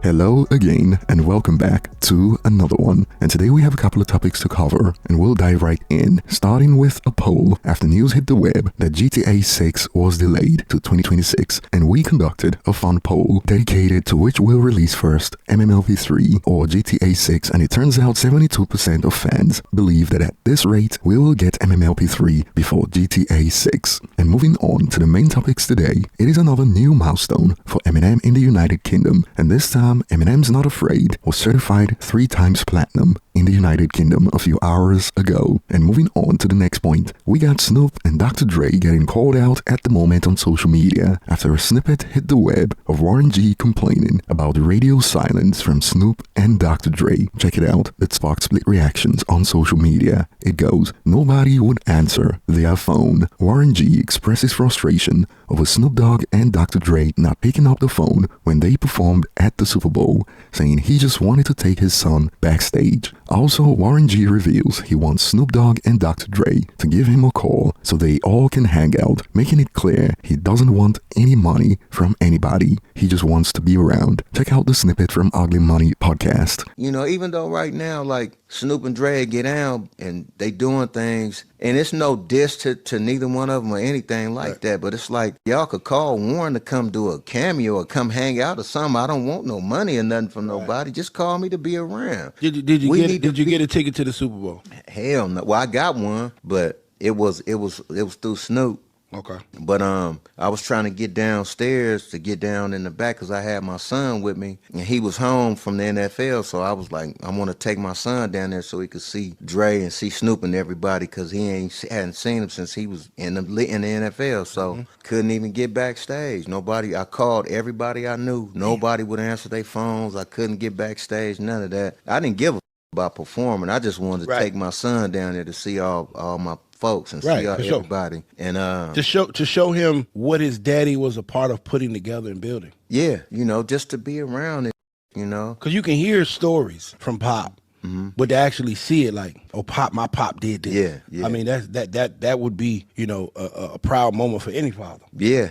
Hello again and welcome back to another one. And today we have a couple of topics to cover and we'll dive right in, starting with a poll after news hit the web that GTA 6 was delayed to 2026, and we conducted a fun poll dedicated to which will release first, MMLP3 or GTA 6, and it turns out 72% of fans believe that at this rate we will get MMLP3 before GTA 6. And moving on to the main topics today, it is another new milestone for Eminem in the United Kingdom, and this time Eminem's Not Afraid was certified 3 times platinum in the United Kingdom a few hours ago. And moving on to the next point, we got Snoop and Dr. Dre getting called out at the moment on social media after a snippet hit the web of Warren G complaining about the radio silence from Snoop and Dr. Dre. Check it out, it sparked split reactions on social media. It goes, "Nobody would answer their phone." Warren G expresses frustration over Snoop Dogg and Dr. Dre not picking up the phone when they performed at the Super Bowl, saying he just wanted to take his son backstage. Also, Warren G reveals he wants Snoop Dogg and Dr. Dre to give him a call so they all can hang out, making it clear he doesn't want any money from anybody. He just wants to be around. Check out the snippet from Ugly Money podcast. You know, even though right now, like, Snoop and Dre get out and they doing things, and it's no diss to neither one of them or anything like that, but it's like, y'all could call Warren to come do a cameo or come hang out or something. I don't want no money or nothing from nobody. Just call me to be around. Did you get a ticket to the Super Bowl? Hell no. Well, I got one, but it was through Snoop. Okay. But I was trying to get downstairs to get down in the back because I had my son with me, and he was home from the NFL. So I was like, I want to take my son down there so he could see Dre and see Snoop and everybody, because he hadn't seen him since he was in the NFL. So couldn't even get backstage. Nobody. I called everybody I knew. Nobody would answer their phones. I couldn't get backstage. None of that. I didn't give a about performing. I just wanted to take my son down there to see all my folks and see everybody, and to show him what his daddy was a part of putting together and building. Yeah, you know, just to be around it, you know, because you can hear stories from Pop, but to actually see it, like, oh, my pop did this. Yeah. I mean, that would be, you know, a proud moment for any father. Yeah.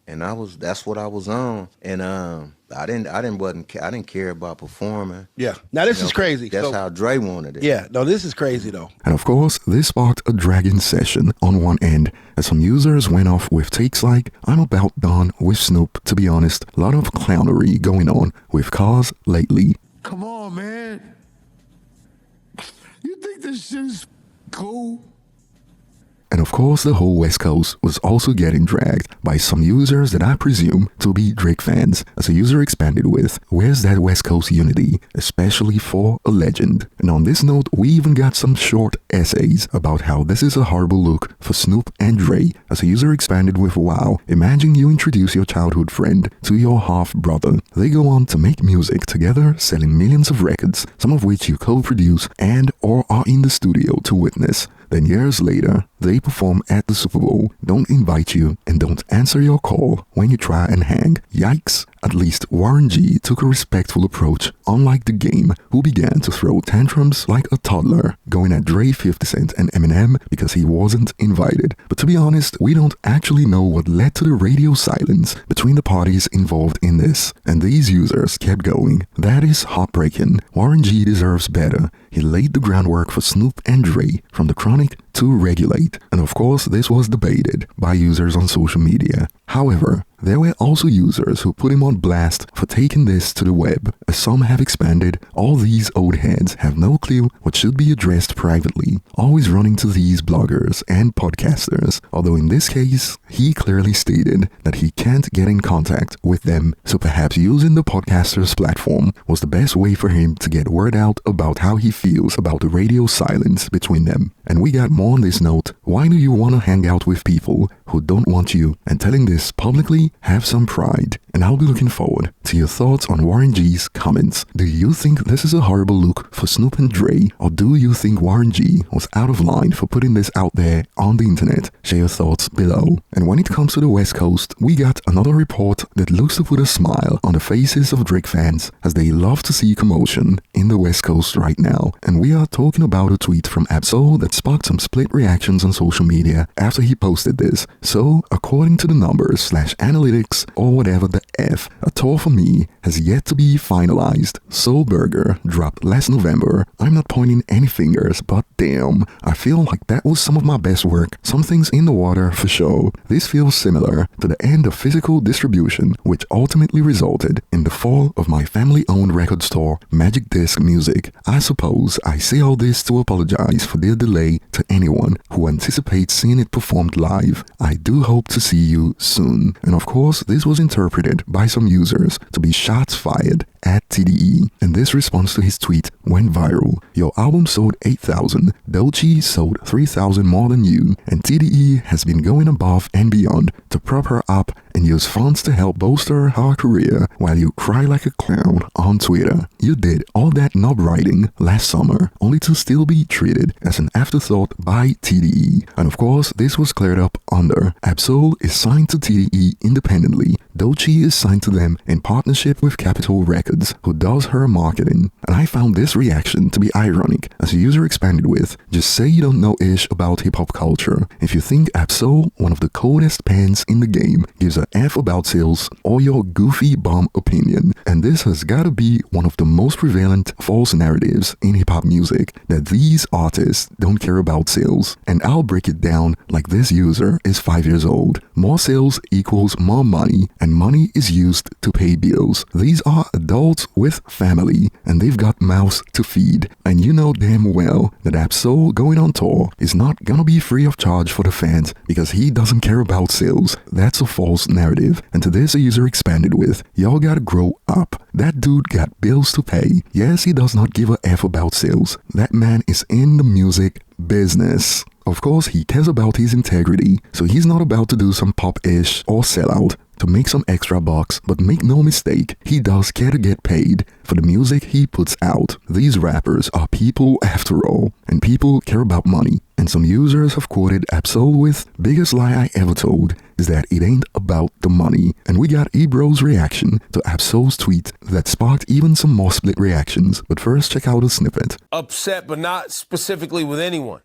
And that's what I was on, and I didn't care about performing. Yeah. Now this is crazy. That's how Dre wanted it. Yeah. No, this is crazy though. And of course, this sparked a dragging session on one end, as some users went off with takes like, "I'm about done with Snoop, to be honest. A lot of clownery going on with cars lately." Come on, man. You think this shit is cool? And of course, the whole West Coast was also getting dragged by some users that I presume to be Drake fans, as a user expanded with, "Where's that West Coast unity, especially for a legend?" And on this note, we even got some short essays about how this is a horrible look for Snoop and Dre, as a user expanded with, "Wow, imagine you introduce your childhood friend to your half-brother. They go on to make music together, selling millions of records, some of which you co-produce and or are in the studio to witness. Then years later, they perform at the Super Bowl, don't invite you, and don't answer your call when you try and hang. Yikes." At least Warren G took a respectful approach, unlike The Game, who began to throw tantrums like a toddler, going at Dre, 50 Cent, and Eminem because he wasn't invited. But to be honest, we don't actually know what led to the radio silence between the parties involved in this. And these users kept going. That is heartbreaking. Warren G deserves better. He laid the groundwork for Snoop and Dre, from The Chronic to Regulate. And of course, this was debated by users on social media. However, there were also users who put him on blast for taking this to the web. As some have expanded, all these old heads have no clue what should be addressed privately, always running to these bloggers and podcasters, although in this case, he clearly stated that he can't get in contact with them, so perhaps using the podcaster's platform was the best way for him to get word out about how he feels about the radio silence between them. And we got more on this note. Why do you want to hang out with people who don't want you? And telling this publicly, have some pride. And I'll be looking forward to your thoughts on Warren G's comments. Do you think this is a horrible look for Snoop and Dre, or do you think Warren G was out of line for putting this out there on the internet? Share your thoughts below. And when it comes to the West Coast, we got another report that looks to put a smile on the faces of Drake fans, as they love to see commotion in the West Coast right now. And we are talking about a tweet from Absol that sparked some split reactions on social media after he posted this. So, according to the numbers/analytics analytics, or whatever the F. A tour for me has yet to be finalized. Soul Burger dropped last November. I'm not pointing any fingers, but damn, I feel like that was some of my best work. Something's in the water for sure. This feels similar to the end of physical distribution, which ultimately resulted in the fall of my family-owned record store, Magic Disc Music. I suppose I say all this to apologize for the delay to anyone who anticipates seeing it performed live. I do hope to see you soon. And of course, this was interpreted by some users to be shots fired at TDE, and this response to his tweet went viral. Your album sold 8,000, Doechii sold 3,000 more than you, and TDE has been going above and beyond to prop her up and use funds to help bolster her career while you cry like a clown on Twitter. You did all that knob writing last summer only to still be treated as an afterthought by TDE. And of course, this was cleared up under Ab-Soul is signed to TDE independently. Doechii is signed to them in partnership with Capitol Records, who does her marketing. And I found this reaction to be ironic, as the user expanded with, just say you don't know ish about hip-hop culture. If you think Ab-Soul, one of the coldest pens in the game, gives a F about sales, or your goofy bum opinion. And this has gotta be one of the most prevalent false narratives in hip-hop music, that these artists don't care about sales. And I'll break it down like this user is 5 years old. More sales equals more money, and money is used to pay bills. These are adults with family, and they've got mouths to feed. And you know damn well that Ab-Soul going on tour is not gonna be free of charge for the fans because he doesn't care about sales. That's a false narrative. And to this, a user expanded with, y'all gotta grow up. That dude got bills to pay. Yes, he does not give a F about sales. That man is in the music business. Of course, he cares about his integrity, so he's not about to do some pop-ish or sellout to make some extra bucks, but make no mistake, he does care to get paid for the music he puts out. These rappers are people after all, and people care about money. And some users have quoted Ab-Soul with, biggest lie I ever told is that it ain't about the money. And we got Ebro's reaction to Ab-Soul's tweet that sparked even some more split reactions. But first, check out a snippet. Upset, but not specifically with anyone.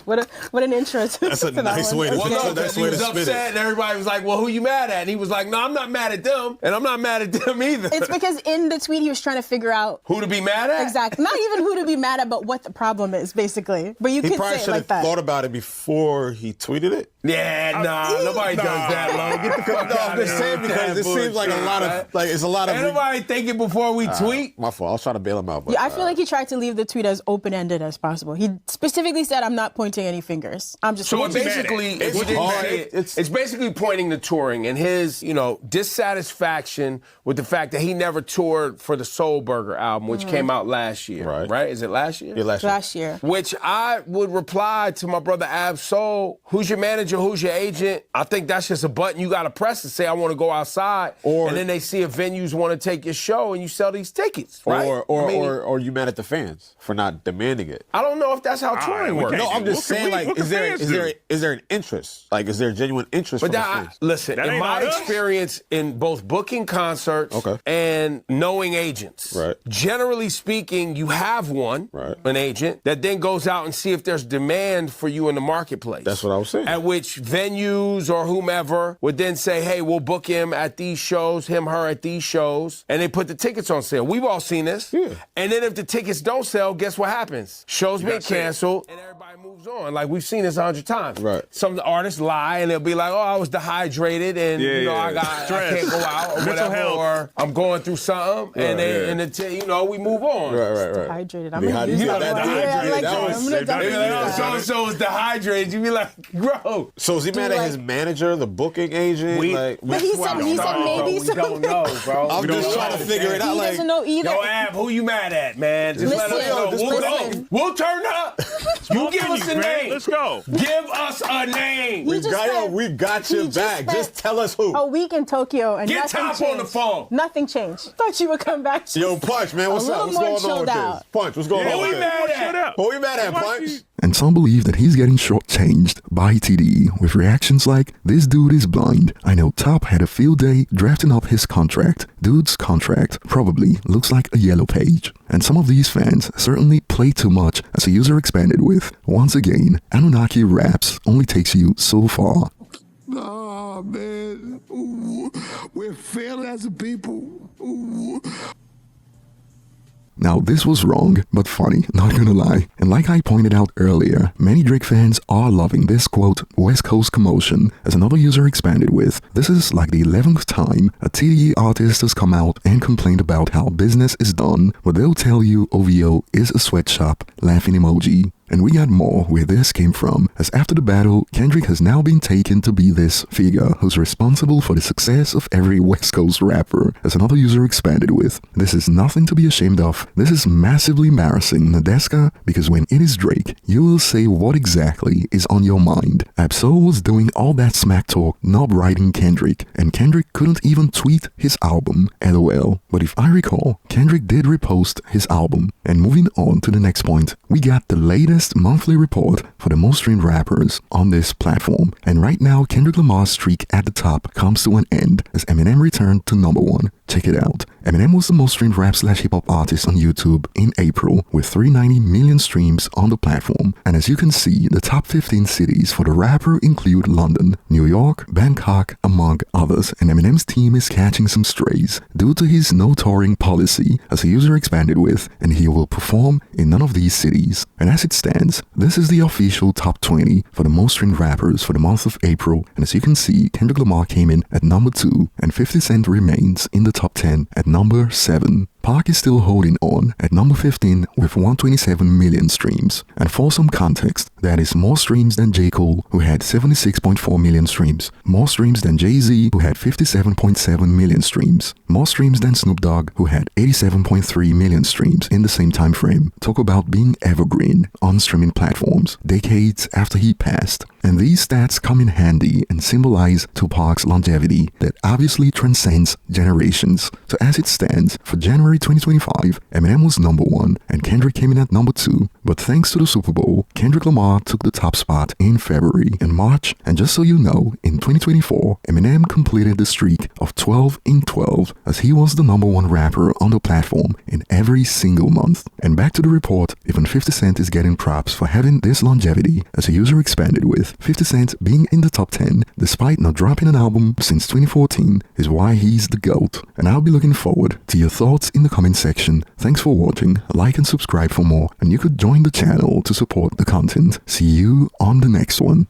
What an intro to That's a nice way to Well, no, that's he was upset, and everybody was like, well, who you mad at? And he was like, no, I'm not mad at them, and I'm not mad at them either. It's because in the tweet, he was trying to figure out who to be mad at? Exactly. Not even who to be mad at, but what the problem is, basically. But you He could probably say it should like have that. thought about it before he tweeted it. Yeah, nobody does that, Lo. Get the fuck No, out I'm of just here saying with because that it seems like a bullshit, lot right? of, like, it's a lot of... Ain't nobody thinking before we tweet? My fault. I was trying to bail him out. But, Yeah, I feel like he tried to leave the tweet as open-ended as possible. He specifically said, I'm not pointing any fingers. I'm just... So it's basically pointing to touring and his, dissatisfaction with the fact that he never toured for the Soul Burger album, which came out last year. Right? Is it last year? Yeah, last year. Which I would reply to my brother Ab-Soul, who's your manager, who's your agent? I think that's just a button you got to press to say, I want to go outside. And then they see if venues want to take your show and you sell these tickets, right? Or you mad at the fans for not demanding it. I don't know if that's how touring works. No, I'm just saying, like, is there an interest? Like, is there a genuine interest from the fans? Listen, in my experience in both booking concerts and knowing agents, generally speaking, you have an agent, that then goes out and see if there's demand for you in the marketplace. That's what I was saying. At which venues or whomever would then say, hey, we'll book him at these shows, him, her at these shows, and they put the tickets on sale. We've all seen this. Yeah. And then if the tickets don't sell, guess what happens? Shows get canceled, and everybody moves on. Like, we've seen this 100 times. Right. Some artists lie, and they'll be like, oh, I was dehydrated, and I can't go out, or whatever, or I'm going through something, we move on. Right. Dehydrated. I'm going to use that. So-and-so was dehydrated. You be like, bro. So is he mad at his manager, the booking agent? But he said maybe we don't know, bro. I'm just trying to figure it out. He doesn't know either. Yo, Ab, who you mad at, man? Just let us know. We'll turn up. You give us a name. Let's go. Give us a name. We got your back. Just tell us who. A week in Tokyo and Get nothing Top changed. on the phone. Nothing changed. Thought you would come back. Yo, Punch, man, what's up? What's going on with this? Punch, what's going on with this? Who we mad at, Punch? And some believe that he's getting shortchanged by TDE with reactions like, this dude is blind. I know Top had a field day drafting up his contract. Dude's contract probably looks like a yellow page. And some of these fans certainly play too much, as a user expanded with, once again, Anunnaki raps only takes you so far. Oh, Oh, man. Ooh, we're failing as a people. Ooh. Now, this was wrong, but funny, not gonna lie. And like I pointed out earlier, many Drake fans are loving this, quote, West Coast commotion, as another user expanded with. This is like the 11th time a TDE artist has come out and complained about how business is done, but they'll tell you OVO is a sweatshop, laughing emoji. And we got more where this came from, as after the battle, Kendrick has now been taken to be this figure who's responsible for the success of every West Coast rapper, as another user expanded with. This is nothing to be ashamed of. This is massively embarrassing, Nadeska, because when it is Drake, you will say what exactly is on your mind. Absol was doing all that smack talk, knob riding Kendrick, and Kendrick couldn't even tweet his album, LOL. But if I recall, Kendrick did repost his album. And moving on to the next point, we got the latest monthly report for the most streamed rappers on this platform, and right now Kendrick Lamar's streak at the top comes to an end as Eminem returned to #1. Check it out. Eminem was the most streamed rap/hip-hop artist on YouTube in April with 390 million streams on the platform, and as you can see, the top 15 cities for the rapper include London, New York, Bangkok, among others, and Eminem's team is catching some strays due to his no touring policy, as a user expanded with, and he will perform in none of these cities. And as it stands, this is the official top 20 for the most streamed rappers for the month of April, and as you can see, Kendrick Lamar came in at #2, and 50 Cent remains in the top 10 at #7. Park is still holding on at #15 with 127 million streams. And for some context, that is more streams than J. Cole, who had 76.4 million streams, more streams than Jay-Z, who had 57.7 million streams, more streams than Snoop Dogg, who had 87.3 million streams in the same time frame. Talk about being evergreen on streaming platforms decades after he passed. And these stats come in handy and symbolize Tupac's longevity that obviously transcends generations. So as it stands, for January 2025, Eminem was #1 and Kendrick came in at #2. But thanks to the Super Bowl, Kendrick Lamar took the top spot in February and March. And just so you know, in 2024, Eminem completed the streak of 12 in 12 as he was the #1 rapper on the platform in every single month. And back to the report, even 50 Cent is getting props for having this longevity as a user expanded with. 50 Cent being in the top 10 despite not dropping an album since 2014 is why he's the GOAT. And I'll be looking forward to your thoughts in the comment section. Thanks for watching, like and subscribe for more, and you could join the channel to support the content. See you on the next one.